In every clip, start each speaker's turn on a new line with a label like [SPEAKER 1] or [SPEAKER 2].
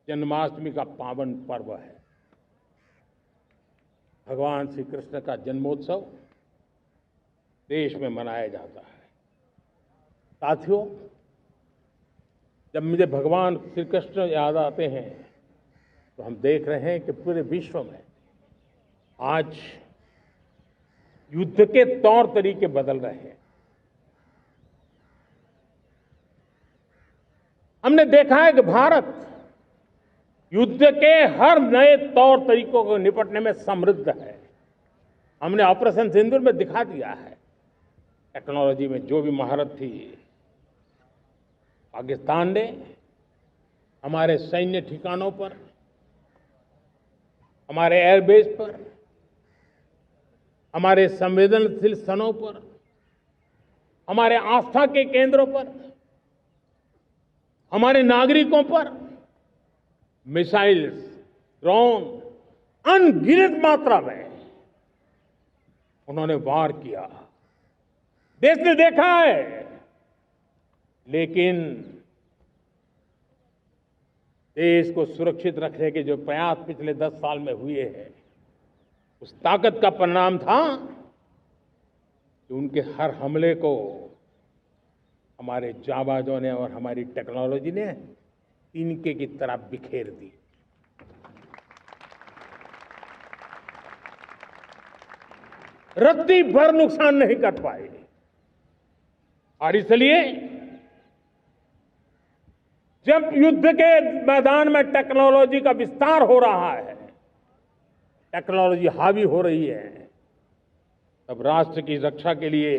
[SPEAKER 1] जन्माष्टमी का पावन पर्व है। भगवान श्री कृष्ण का जन्मोत्सव देश में मनाया जाता है। साथियों, जब मुझे भगवान श्री कृष्ण याद आते हैं तो हम देख रहे हैं कि पूरे विश्व में आज युद्ध के तौर तरीके बदल रहे हैं। हमने देखा है कि भारत युद्ध के हर नए तौर तरीकों को निपटने में समृद्ध है। हमने ऑपरेशन सिंदूर में दिखा दिया है टेक्नोलॉजी में जो भी महारत थी। पाकिस्तान ने हमारे सैन्य ठिकानों पर, हमारे एयरबेस पर, हमारे संवेदनशील स्थानों पर, हमारे आस्था के केंद्रों पर, हमारे नागरिकों पर मिसाइल्स, ड्रोन अनगिनत मात्रा में उन्होंने वार किया। देश ने देखा है, लेकिन देश को सुरक्षित रखने के जो प्रयास पिछले 10 साल में हुए हैं, उस ताकत का परिणाम था कि उनके हर हमले को हमारे जाबाजों ने और हमारी टेक्नोलॉजी ने तिनके की तरह बिखेर दी। रत्ती भर नुकसान नहीं कर पाए। और इसलिए जब युद्ध के मैदान में टेक्नोलॉजी का विस्तार हो रहा है, टेक्नोलॉजी हावी हो रही है, तब राष्ट्र की रक्षा के लिए,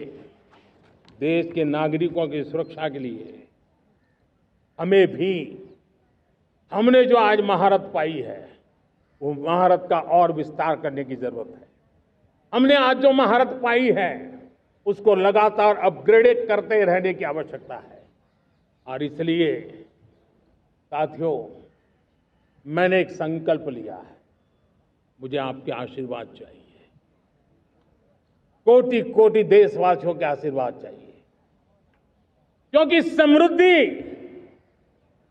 [SPEAKER 1] देश के नागरिकों की सुरक्षा के लिए हमें भी, हमने जो आज महारत पाई है वो महारत का और विस्तार करने की जरूरत है। हमने आज जो महारत पाई है उसको लगातार अपग्रेड करते रहने की आवश्यकता है। और इसलिए साथियों, मैंने एक संकल्प लिया है, मुझे आपके आशीर्वाद चाहिए, कोटि कोटि देशवासियों के आशीर्वाद चाहिए, क्योंकि समृद्धि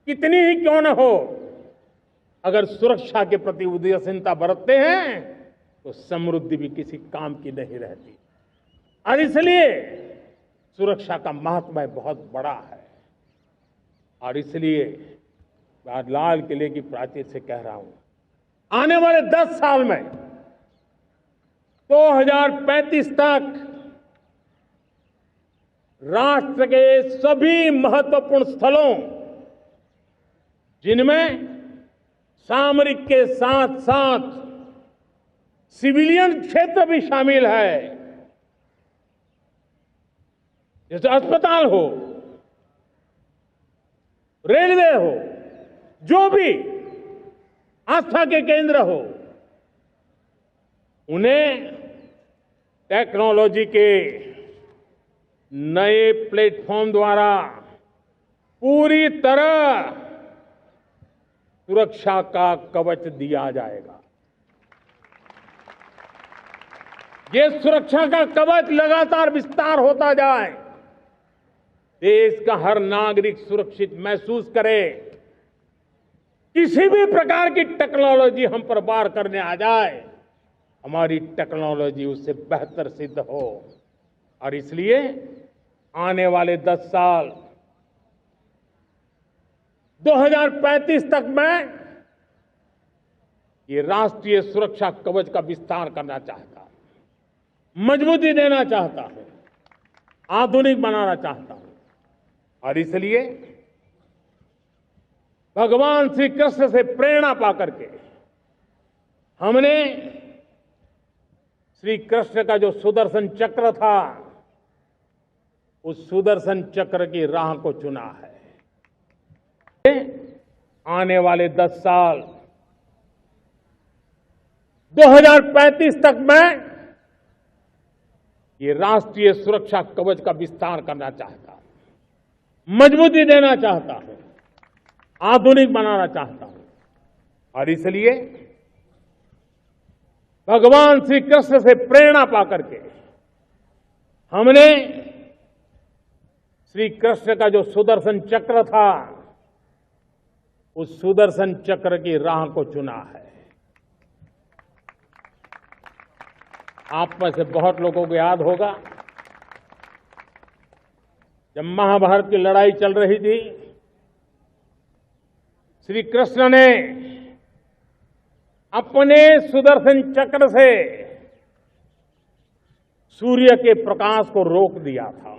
[SPEAKER 1] कितनी ही क्यों न हो, अगर सुरक्षा के प्रति उदासीनता बरतते हैं तो समृद्धि भी किसी काम की नहीं रहती। और इसलिए सुरक्षा का महत्व बहुत बड़ा है। और इसलिए मैं आज लाल किले की प्राचीर से कह रहा हूं, आने वाले 10 साल में 2035 तक राष्ट्र के सभी महत्वपूर्ण स्थलों, जिनमें सामरिक के साथ साथ सिविलियन क्षेत्र भी शामिल है, जैसे अस्पताल हो, रेलवे हो, जो भी आस्था के केंद्र हो, उन्हें टेक्नोलॉजी के नए प्लेटफॉर्म द्वारा पूरी तरह सुरक्षा का कवच दिया जाएगा। ये सुरक्षा का कवच लगातार विस्तार होता जाए, देश का हर नागरिक सुरक्षित महसूस करे। किसी भी प्रकार की टेक्नोलॉजी हम पर वार करने आ जाए, हमारी टेक्नोलॉजी उससे बेहतर सिद्ध हो। और इसलिए आने वाले 10 साल 2035 तक मैं ये राष्ट्रीय सुरक्षा कवच का विस्तार करना चाहता हूं, मजबूती देना चाहता हूं, आधुनिक बनाना चाहता हूं। और इसलिए भगवान श्री कृष्ण से प्रेरणा पाकर के हमने श्री कृष्ण का जो सुदर्शन चक्र था, उस सुदर्शन चक्र की राह को चुना है। आने वाले 10 साल 2035 तक मैं ये राष्ट्रीय सुरक्षा कवच का विस्तार करना चाहता हूं, मजबूती देना चाहता हूं, आधुनिक बनाना चाहता हूं। और इसलिए भगवान श्री कृष्ण से प्रेरणा पाकर के हमने श्री कृष्ण का जो सुदर्शन चक्र था, उस सुदर्शन चक्र की राह को चुना है। आप में से बहुत लोगों को याद होगा, जब महाभारत की लड़ाई चल रही थी, श्री कृष्ण ने अपने सुदर्शन चक्र से सूर्य के प्रकाश को रोक दिया था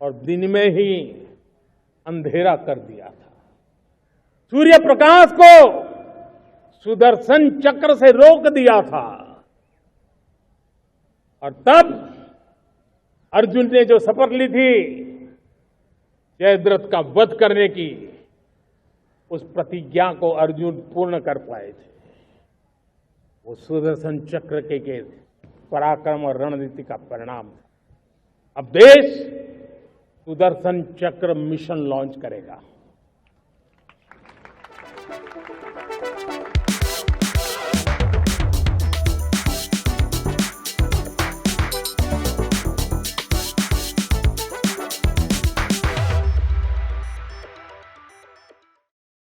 [SPEAKER 1] और दिन में ही अंधेरा कर दिया था। सूर्य प्रकाश को सुदर्शन चक्र से रोक दिया था और तब अर्जुन ने जो शपथ ली थी जयद्रथ का वध करने की, उस प्रतिज्ञा को अर्जुन पूर्ण कर पाए थे। वो सुदर्शन चक्र के पराक्रम और रणनीति का परिणाम था। अब देश सुदर्शन चक्र मिशन लॉन्च करेगा।